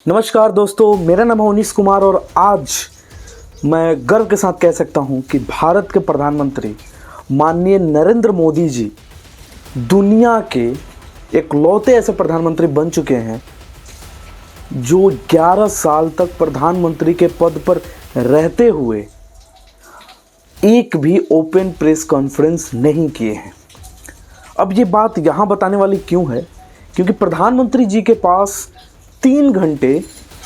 नमस्कार दोस्तों, मेरा नाम है उनीस कुमार और आज मैं गर्व के साथ कह सकता हूं कि भारत के प्रधानमंत्री माननीय नरेंद्र मोदी जी दुनिया के इकलौते ऐसे प्रधानमंत्री बन चुके हैं जो 11 साल तक प्रधानमंत्री के पद पर रहते हुए एक भी ओपन प्रेस कॉन्फ्रेंस नहीं किए हैं। अब ये बात यहाँ बताने वाली क्यों है, क्योंकि प्रधानमंत्री जी के पास 3 घंटे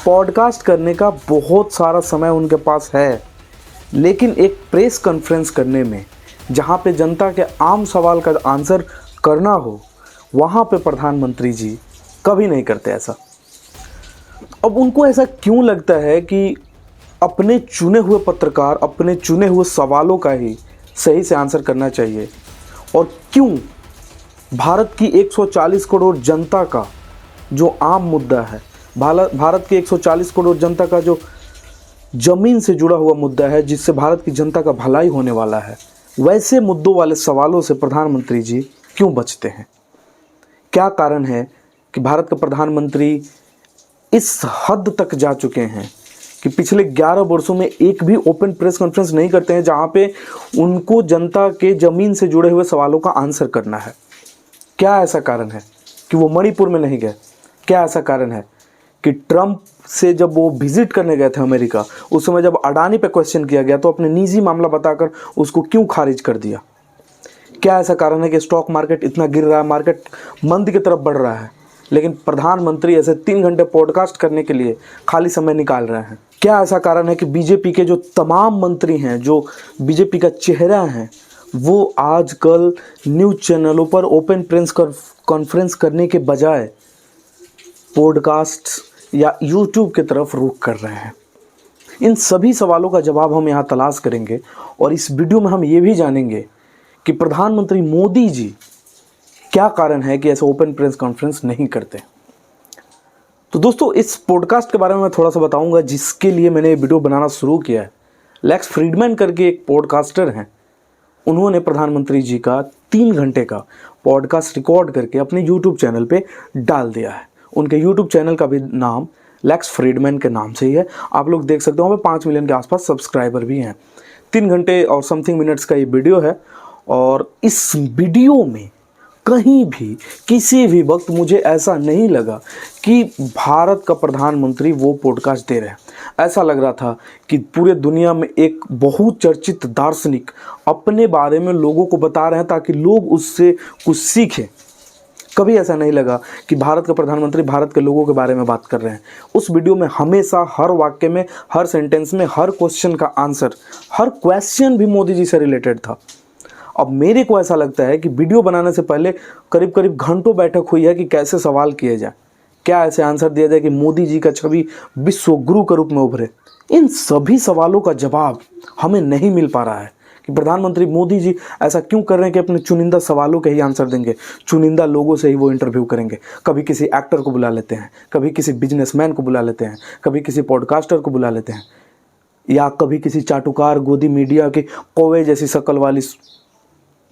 पॉडकास्ट करने का बहुत सारा समय उनके पास है, लेकिन एक प्रेस कॉन्फ्रेंस करने में जहां पे जनता के आम सवाल का आंसर करना हो, वहां पे प्रधानमंत्री जी कभी नहीं करते ऐसा। अब उनको ऐसा क्यों लगता है कि अपने चुने हुए पत्रकार अपने चुने हुए सवालों का ही सही से आंसर करना चाहिए, और क्यों भारत की 140 करोड़ जनता का जो आम मुद्दा है, भारत के 140 करोड़ जनता का जो ज़मीन से जुड़ा हुआ मुद्दा है, जिससे भारत की जनता का भलाई होने वाला है, वैसे मुद्दों वाले सवालों से प्रधानमंत्री जी क्यों बचते हैं? क्या कारण है कि भारत के प्रधानमंत्री इस हद तक जा चुके हैं कि पिछले 11 वर्षों में एक भी ओपन प्रेस कॉन्फ्रेंस नहीं करते हैं जहां पे उनको जनता के ज़मीन से जुड़े हुए सवालों का आंसर करना है? क्या ऐसा कारण है कि वो मणिपुर में नहीं गए? क्या ऐसा कारण है कि ट्रंप से जब वो विजिट करने गए थे अमेरिका, उस समय जब अडानी पे क्वेश्चन किया गया तो अपने निजी मामला बताकर उसको क्यों खारिज कर दिया? क्या ऐसा कारण है कि स्टॉक मार्केट इतना गिर रहा है, मार्केट मंदी की तरफ बढ़ रहा है, लेकिन प्रधानमंत्री ऐसे 3 घंटे पॉडकास्ट करने के लिए खाली समय निकाल रहे हैं? क्या ऐसा कारण है कि बीजेपी के जो तमाम मंत्री हैं, जो बीजेपी का चेहरा हैं, वो आजकल न्यूज़ चैनलों पर ओपन प्रेस कॉन्फ्रेंस करने के बजाय पॉडकास्ट या यूट्यूब की तरफ रुख कर रहे हैं? इन सभी सवालों का जवाब हम यहाँ तलाश करेंगे, और इस वीडियो में हम ये भी जानेंगे कि प्रधानमंत्री मोदी जी क्या कारण है कि ऐसे ओपन प्रेस कॉन्फ्रेंस नहीं करते। तो दोस्तों, इस पॉडकास्ट के बारे में मैं थोड़ा सा बताऊंगा, जिसके लिए मैंने ये वीडियो बनाना शुरू किया है। लेक्स फ्रीडमैन करके एक पॉडकास्टर हैं, उन्होंने प्रधानमंत्री जी का 3 घंटे का पॉडकास्ट रिकॉर्ड करके अपने यूट्यूब चैनल पे डाल दिया है। उनके यूट्यूब चैनल का भी नाम लेक्स फ्रीडमैन के नाम से ही है। आप लोग देख सकते हो, वहाँ पे 5 मिलियन के आसपास सब्सक्राइबर भी हैं। 3 घंटे और समथिंग मिनट्स का ये वीडियो है, और इस वीडियो में कहीं भी किसी भी वक्त मुझे ऐसा नहीं लगा कि भारत का प्रधानमंत्री वो पॉडकास्ट दे रहे हैं। ऐसा लग रहा था कि पूरे दुनिया में एक बहुचर्चित दार्शनिक अपने बारे में लोगों को बता रहे हैं ताकि लोग उससे कुछ सीखें। कभी ऐसा नहीं लगा कि भारत का प्रधानमंत्री भारत के लोगों के बारे में बात कर रहे हैं। उस वीडियो में हमेशा हर वाक्य में, हर सेंटेंस में, हर क्वेश्चन का आंसर, हर क्वेश्चन भी मोदी जी से रिलेटेड था। अब मेरे को ऐसा लगता है कि वीडियो बनाने से पहले करीब करीब घंटों बैठक हुई है कि कैसे सवाल किए जाए, क्या ऐसे आंसर दिया जाए कि मोदी जी का छवि विश्व गुरु के रूप में उभरे। इन सभी सवालों का जवाब हमें नहीं मिल पा रहा है कि प्रधानमंत्री मोदी जी ऐसा क्यों कर रहे हैं कि अपने चुनिंदा सवालों के ही आंसर देंगे, चुनिंदा लोगों से ही वो इंटरव्यू करेंगे। कभी किसी एक्टर को बुला लेते हैं, कभी किसी बिजनेसमैन को बुला लेते हैं, कभी किसी पॉडकास्टर को बुला लेते हैं, या कभी किसी चाटुकार गोदी मीडिया के कौवे जैसी शक्ल वाली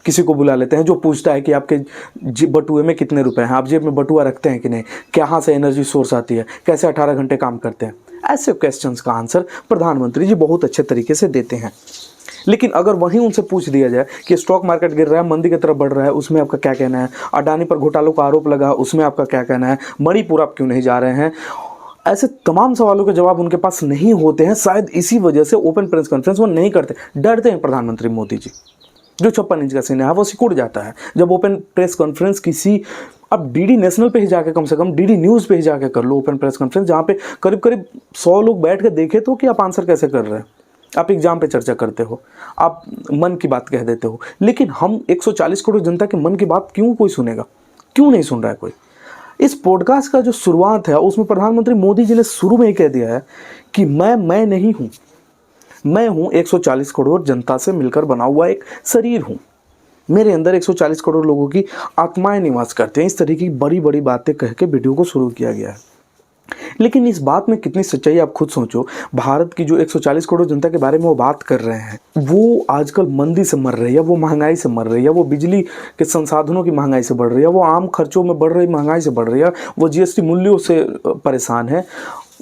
किसी को बुला लेते हैं जो पूछता है कि आपके बटुए में कितने रुपए हैं, आप जेब में बटुआ रखते हैं कि नहीं, कहाँ से एनर्जी सोर्स आती है, कैसे 18 घंटे काम करते हैं। ऐसे क्वेश्चंस का आंसर प्रधानमंत्री जी बहुत अच्छे तरीके से देते हैं। लेकिन अगर वहीं उनसे पूछ दिया जाए कि स्टॉक मार्केट गिर रहा है, मंदी की तरफ बढ़ रहा है, उसमें आपका क्या कहना है, अडानी पर घोटालों का आरोप लगा, उसमें आपका क्या कहना है, मणिपुर आप क्यों नहीं जा रहे हैं, ऐसे तमाम सवालों के जवाब उनके पास नहीं होते हैं। शायद इसी वजह से ओपन प्रेस कॉन्फ्रेंस वो नहीं करते, डरते हैं प्रधानमंत्री मोदी जी। जो 56 इंच का सीना है वो सिकुड़ जाता है जब ओपन प्रेस कॉन्फ्रेंस किसी, अब डीडी नेशनल पे ही जाके, कम से कम डीडी न्यूज़ पे ही जाके कर लो ओपन प्रेस कॉन्फ्रेंस, जहाँ पे करीब करीब 100 लोग बैठ के देखे तो कि आप आंसर कैसे कर रहे हैं। आप एग्जाम पे चर्चा करते हो, आप मन की बात कह देते हो, लेकिन हम 140 करोड़ जनता के मन की बात क्यों कोई सुनेगा? क्यों नहीं सुन रहा है कोई? इस पॉडकास्ट का जो शुरुआत है उसमें प्रधानमंत्री मोदी जी ने शुरू में ही कह दिया है कि मैं नहीं हूँ, मैं हूँ 140 करोड़ जनता से मिलकर बना हुआ एक शरीर हूँ, मेरे अंदर 140 करोड़ लोगों की आत्माएं निवास करते हैं। इस तरह की बड़ी बड़ी बातें कह के वीडियो को शुरू किया गया है। लेकिन इस बात में कितनी सच्चाई आप खुद सोचो। भारत की जो 140 करोड़ जनता के बारे में वो बात कर रहे हैं, वो आजकल मंदी से मर रही है, वो महंगाई से मर रही है, वो बिजली के संसाधनों की महंगाई से बढ़ रही है, वो आम खर्चों में बढ़ रही महंगाई से बढ़ रही है, वो जीएसटी मूल्यों से परेशान है,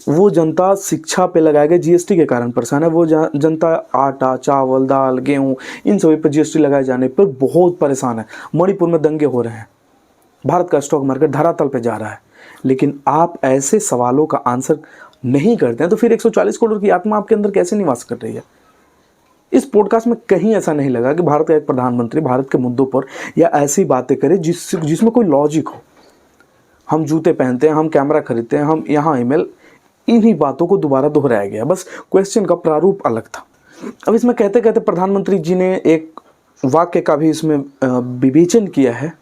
वो जनता शिक्षा पे लगाए गए जीएसटी के कारण परेशान है। वो जनता आटा, चावल, दाल, गेहूँ इन सभी पर जीएसटी लगाए जाने पर बहुत परेशान है। मणिपुर में दंगे हो रहे हैं, भारत का स्टॉक मार्केट धरातल पे जा रहा है। लेकिन आप ऐसे सवालों का आंसर नहीं करते हैं तो फिर 140 करोड़ की आत्मा आपके अंदर कैसे निवास कर रही है? इस पॉडकास्ट में कहीं ऐसा नहीं लगा कि भारत का एक प्रधानमंत्री भारत के मुद्दों पर या ऐसी बातें करे जिसमें कोई लॉजिक हो। हम जूते पहनते हैं, हम कैमरा खरीदते हैं, हम यहाँ ईमेल, इन्हीं बातों को दोबारा दोहराया गया, बस क्वेश्चन का प्रारूप अलग था। अब इसमें कहते कहते प्रधानमंत्री जी ने एक वाक्य का भी इसमें विवेचन किया है,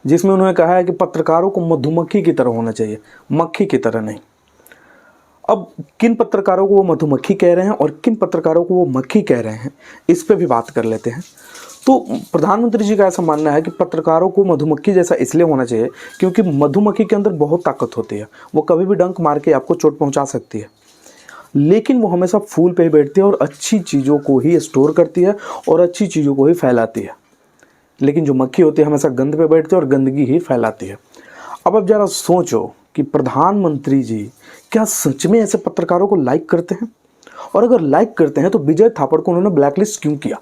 जिसमें उन्होंने कहा है कि पत्रकारों को मधुमक्खी की तरह होना चाहिए, मक्खी की तरह नहीं। अब किन पत्रकारों को वो मधुमक्खी कह रहे हैं और किन पत्रकारों को वो मक्खी कह रहे हैं, इस पे भी बात कर लेते हैं। तो प्रधानमंत्री जी का ऐसा मानना है कि पत्रकारों को मधुमक्खी जैसा इसलिए होना चाहिए क्योंकि मधुमक्खी के अंदर बहुत ताकत होती है, वो कभी भी डंक मार के आपको चोट पहुंचा सकती है, लेकिन वो हमेशा फूल पे ही बैठती है और अच्छी चीज़ों को ही स्टोर करती है और अच्छी चीज़ों को ही फैलाती है। लेकिन जो मक्खी होती है हमेशा गंद पे बैठती है और गंदगी ही फैलाती है। अब जरा सोचो कि प्रधानमंत्री जी क्या सच में ऐसे पत्रकारों को लाइक करते हैं? और अगर लाइक करते हैं तो विजय थापड़ को उन्होंने ब्लैकलिस्ट क्यों किया?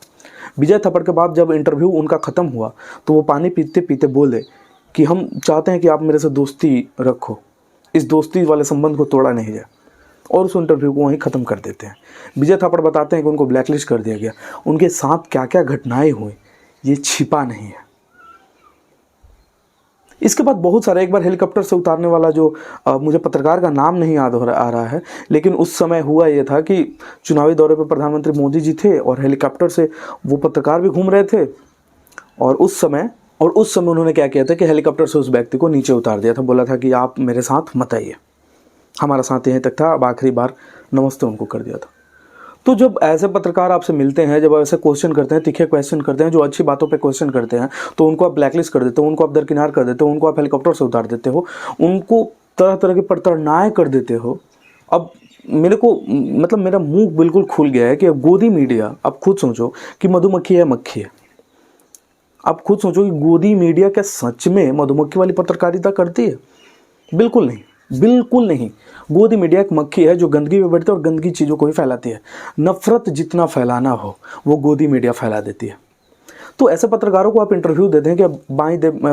विजय थापड़ के बाद जब इंटरव्यू उनका ख़त्म हुआ तो वो पानी पीते पीते बोले कि हम चाहते हैं कि आप मेरे से दोस्ती रखो, इस दोस्ती वाले संबंध को तोड़ा नहीं जाए, और उस इंटरव्यू को वहीं ख़त्म कर देते हैं। विजय थापड़ बताते हैं कि उनको ब्लैकलिस्ट कर दिया गया। उनके साथ क्या क्या घटनाएं हुई ये छिपा नहीं है। इसके बाद बहुत सारे, एक बार हेलीकॉप्टर से उतारने वाला जो मुझे पत्रकार का नाम नहीं याद आ रहा है, लेकिन उस समय हुआ ये था कि चुनावी दौरे पर प्रधानमंत्री मोदी जी थे और हेलीकॉप्टर से वो पत्रकार भी घूम रहे थे, और उस समय उन्होंने क्या किया था कि हेलीकॉप्टर से उस व्यक्ति को नीचे उतार दिया था, बोला था कि आप मेरे साथ मत आइए, हमारा साथ यहीं तक था। अब आखिरी बार नमस्ते उनको कर दिया था। तो जब ऐसे पत्रकार आपसे मिलते हैं, जब ऐसे क्वेश्चन करते हैं, तीखे क्वेश्चन करते हैं, जो अच्छी बातों पे क्वेश्चन करते हैं, तो उनको आप ब्लैकलिस्ट कर देते हो, उनको आप दरकिनार कर देते हो, उनको आप हेलीकॉप्टर से उतार देते हो, उनको तरह तरह की प्रताड़नाएं कर देते हो। अब मेरे को मतलब मेरा मुंह बिल्कुल खुल गया है कि अब गोदी मीडिया, आप खुद सोचो कि मधुमक्खी है मक्खी है। आप खुद सोचो कि गोदी मीडिया क्या सच में मधुमक्खी वाली पत्रकारिता करती है? बिल्कुल नहीं, बिल्कुल नहीं। गोदी मीडिया एक मक्खी है जो गंदगी में बैठती है और गंदगी चीज़ों को ही फैलाती है। नफरत जितना फैलाना हो वो गोदी मीडिया फैला देती है। तो ऐसे पत्रकारों को आप इंटरव्यू देते हैं कि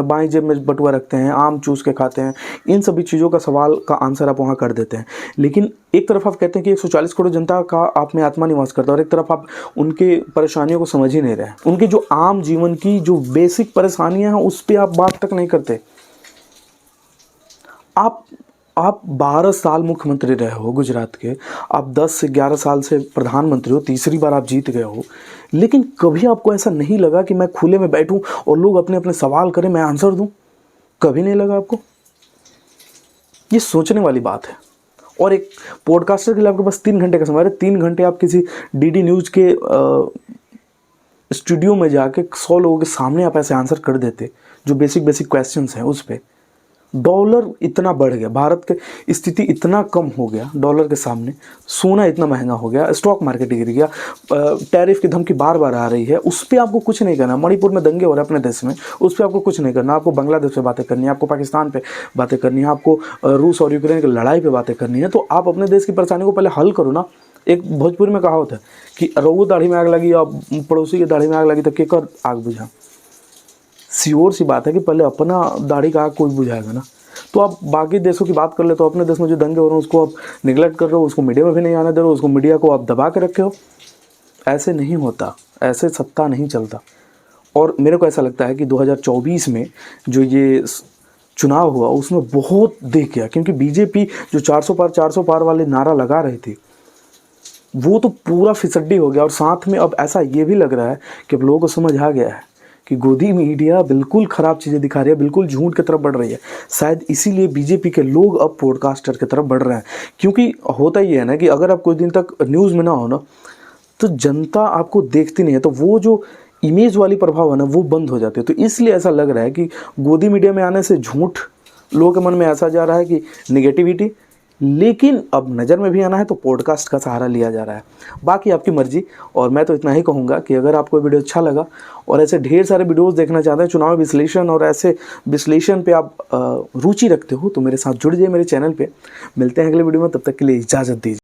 बाएं जेब में बटुआ रखते हैं, आम चूस के खाते हैं, इन सभी चीज़ों का सवाल का आंसर आप वहाँ कर देते हैं। लेकिन एक तरफ आप कहते हैं कि 140 करोड़ जनता का आप में आत्मा निवास करता है, और एक तरफ आप उनके परेशानियों को समझ ही नहीं रहे हैं। उनकी जो आम जीवन की जो बेसिक परेशानियाँ हैं उस पर आप बात तक नहीं करते। आप 12 साल मुख्यमंत्री रहे हो गुजरात के, आप 10 से 11 साल से प्रधानमंत्री हो, तीसरी बार आप जीत गए हो, लेकिन कभी आपको ऐसा नहीं लगा कि मैं खुले में बैठूं और लोग अपने अपने सवाल करें, मैं आंसर दूं? कभी नहीं लगा आपको? ये सोचने वाली बात है। और एक पॉडकास्टर के लिए आपके पास 3 घंटे का समय है, 3 घंटे आप किसी डीडी न्यूज़ के स्टूडियो में जाके 100 लोगों के सामने आप ऐसे आंसर कर देते जो बेसिक क्वेश्चंस हैं उस पर। डॉलर इतना बढ़ गया, भारत की स्थिति इतना कम हो गया डॉलर के सामने, सोना इतना महंगा हो गया, स्टॉक मार्केट गिर गया, टैरिफ की धमकी बार बार आ रही है, उस पर आपको कुछ नहीं करना। मणिपुर में दंगे हो रहे हैं अपने देश में, उस पर आपको कुछ नहीं करना। आपको बांग्लादेश पे बातें करनी है, आपको पाकिस्तान पे बातें करनी है, आपको रूस और यूक्रेन की लड़ाई पे बातें करनी है। तो आप अपने देश की परेशानी को पहले हल करो ना। एक भोजपुरी में कहावत है कि रघु दाढ़ी में आग लगी या पड़ोसी की दाढ़ी में आग लगी तो केकर आग बुझा। श्योर सी बात है कि पहले अपना दाढ़ी का आग कोई बुझाएगा ना। तो आप बाकी देशों की बात कर ले तो अपने देश में जो दंगे हो रहे हैं उसको आप निगलेक्ट कर रहे हो, उसको मीडिया में भी नहीं आने दे रहे हो, उसको मीडिया को आप दबा के रखे हो। ऐसे नहीं होता, ऐसे सत्ता नहीं चलता। और मेरे को ऐसा लगता है कि 2024 में जो ये चुनाव हुआ उसमें बहुत दिख गया, क्योंकि बीजेपी जो 400 पार वाले नारा लगा रही थी वो तो पूरा फिसड्डी हो गया। और साथ में अब ऐसा ये भी लग रहा है कि अब लोगों को समझ आ गया है कि गोदी मीडिया बिल्कुल ख़राब चीज़ें दिखा रही है, बिल्कुल झूठ की तरफ बढ़ रही है। शायद इसीलिए बीजेपी के लोग अब पॉडकास्टर की तरफ बढ़ रहे हैं, क्योंकि होता ही है ना कि अगर आप कुछ दिन तक न्यूज़ में ना हो ना तो जनता आपको देखती नहीं है, तो वो जो इमेज वाली प्रभाव है ना वो बंद हो जाती है। तो इसलिए ऐसा लग रहा है कि गोदी मीडिया में आने से झूठ लोगों के मन में ऐसा जा रहा है कि निगेटिविटी, लेकिन अब नज़र में भी आना है तो पॉडकास्ट का सहारा लिया जा रहा है। बाकी आपकी मर्जी। और मैं तो इतना ही कहूँगा कि अगर आपको वीडियो अच्छा लगा और ऐसे ढेर सारे वीडियोस देखना चाहते हैं चुनाव विश्लेषण और ऐसे विश्लेषण पे आप रुचि रखते हो तो मेरे साथ जुड़ जाइए मेरे चैनल पे। मिलते हैं अगले वीडियो में, तब तक के लिए इजाज़त दीजिए।